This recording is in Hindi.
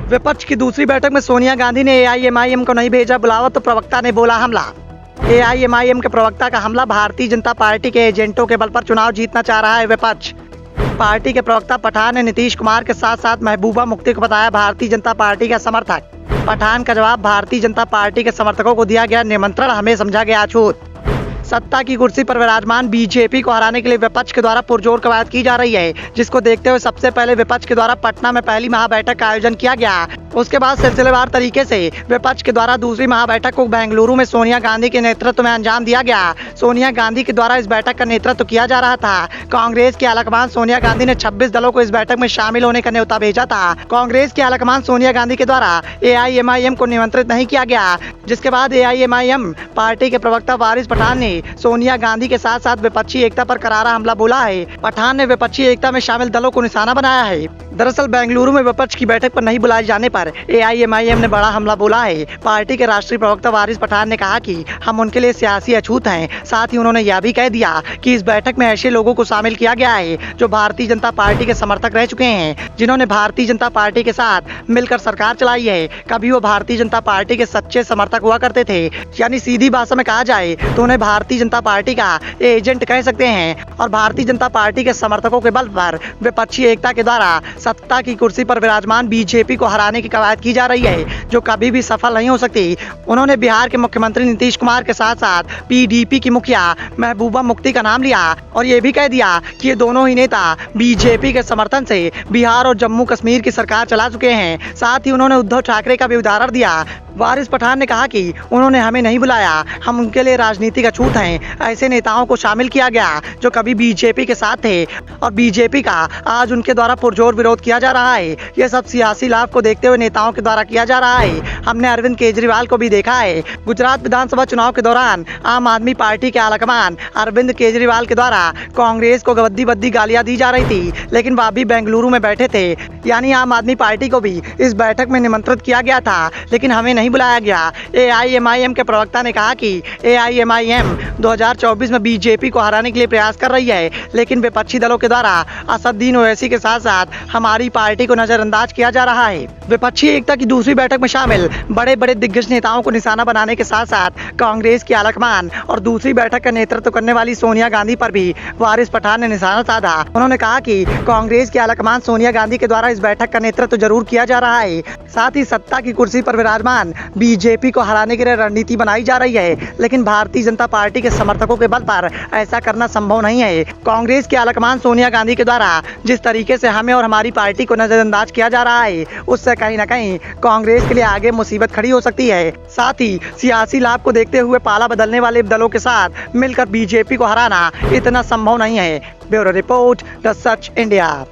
विपक्ष की दूसरी बैठक में सोनिया गांधी ने एआईएमआईएम को नहीं भेजा बुलावा तो प्रवक्ता ने बोला हमला। एआईएमआईएम के प्रवक्ता का हमला। भारतीय जनता पार्टी के एजेंटों के बल पर चुनाव जीतना चाह रहा है विपक्ष। पार्टी के प्रवक्ता पठान ने नीतीश कुमार के साथ साथ महबूबा मुफ्ती को बताया भारतीय जनता पार्टी का समर्थक। पठान का जवाब, भारतीय जनता पार्टी के समर्थकों को दिया गया निमंत्रण, हमें समझा गया अछूत। सत्ता की कुर्सी पर विराजमान बीजेपी को हराने के लिए विपक्ष के द्वारा पुरजोर कवायद की जा रही है, जिसको देखते हुए सबसे पहले विपक्ष के द्वारा पटना में पहली महाबैठक का आयोजन किया गया। उसके बाद सिलसिलेवार तरीके से विपक्ष के द्वारा दूसरी महाबैठक को बेंगलुरु में सोनिया गांधी के नेतृत्व में अंजाम दिया गया। सोनिया गांधी के द्वारा इस बैठक का नेतृत्व किया जा रहा था। कांग्रेस के आलाकमान सोनिया गांधी ने 26 दलों को इस बैठक में शामिल होने का न्योता भेजा था। कांग्रेस के आलाकमान सोनिया गांधी के द्वारा एआईएमआईएम को निमंत्रित नहीं किया गया, जिसके बाद एआईएमआईएम पार्टी के प्रवक्ता वारिस पठान ने सोनिया गांधी के साथ साथ विपक्षी एकता पर करारा हमला बोला है। पठान ने विपक्षी एकता में शामिल दलों को निशाना बनाया है। दरअसल बेंगलुरु में विपक्ष की बैठक पर नहीं बुलाए जाने पर एआईएमआईएम ने बड़ा हमला बोला है। पार्टी के राष्ट्रीय प्रवक्ता वारिस पठान ने कहा कि हम उनके लिए सियासी अछूत हैं। साथ ही उन्होंने यह भी कह दिया कि इस बैठक में ऐसे लोगों को शामिल किया गया है जो भारतीय जनता पार्टी के समर्थक रह चुके हैं, जिन्होंने भारतीय जनता पार्टी के साथ मिलकर सरकार चलाई है। कभी वो भारतीय जनता पार्टी के सच्चे समर्थक हुआ करते थे, यानी सीधी भाषा में कहा जाए तो उन्हें भारतीय जनता पार्टी का एजेंट कह सकते हैं। और भारतीय जनता पार्टी के समर्थकों के बल पर विपक्षी एकता के द्वारा सत्ता की कुर्सी पर विराजमान बीजेपी को हराने की कवायद की जा रही है, जो कभी भी सफल नहीं हो सकती। उन्होंने बिहार के मुख्यमंत्री नीतीश कुमार के साथ साथ पीडीपी की मुखिया महबूबा मुफ्ती का नाम लिया और ये भी कह दिया कि ये दोनों ही नेता बीजेपी के समर्थन से बिहार और जम्मू कश्मीर की सरकार चला चुके हैं। साथ ही उन्होंने उद्धव ठाकरे का भी उदाहरण दिया। वारिस पठान ने कहा कि उन्होंने हमें नहीं बुलाया, हम उनके लिए राजनीतिक अछूत हैं। ऐसे नेताओं को शामिल किया गया जो कभी बीजेपी के साथ थे और बीजेपी का आज उनके द्वारा पुरजोर विरोध किया जा रहा है। ये सब सियासी लाभ को देखते हुए नेताओं के द्वारा किया जा रहा है। हमने अरविंद केजरीवाल को भी देखा है। गुजरात विधानसभा चुनाव के दौरान आम आदमी पार्टी के आलाकमान अरविंद केजरीवाल के द्वारा कांग्रेस को गद्दी बद्दी गालियां दी जा रही थी, लेकिन वह भी बेंगलुरु में बैठे थे। यानी आम आदमी पार्टी को भी इस बैठक में निमंत्रित किया गया था, लेकिन हमें नहीं बुलाया गया। एआईएमआईएम के प्रवक्ता ने कहा कि एआईएमआईएम 2024 में बीजेपी को हराने के लिए प्रयास कर रही है, लेकिन विपक्षी दलों के द्वारा असदुद्दीन ओवैसी के साथ साथ हमारी पार्टी को नजरअंदाज किया जा रहा है। विपक्षी एकता की दूसरी बैठक में शामिल बड़े बड़े दिग्गज नेताओं को निशाना बनाने के साथ साथ कांग्रेस के आलाकमान और दूसरी बैठक का नेतृत्व करने वाली सोनिया गांधी पर भी वारिस पठान ने निशाना साधा। उन्होंने कहा कि कांग्रेस के आलाकमान सोनिया गांधी के द्वारा इस बैठक का नेतृत्व जरूर किया जा रहा है। साथ ही सत्ता की कुर्सी पर विराजमान बीजेपी को हराने के लिए रणनीति बनाई जा रही है, लेकिन भारतीय जनता पार्टी के समर्थकों के बल पर ऐसा करना संभव नहीं है। कांग्रेस के आलाकमान सोनिया गांधी के द्वारा जिस तरीके से हमें और हमारी पार्टी को नजरअंदाज किया जा रहा है, उससे कहीं न कहीं कांग्रेस के लिए आगे मुसीबत खड़ी हो सकती है। साथ ही सियासी लाभ को देखते हुए पाला बदलने वाले दलों के साथ मिलकर बीजेपी को हराना इतना संभव नहीं है। Bureau report, the such India.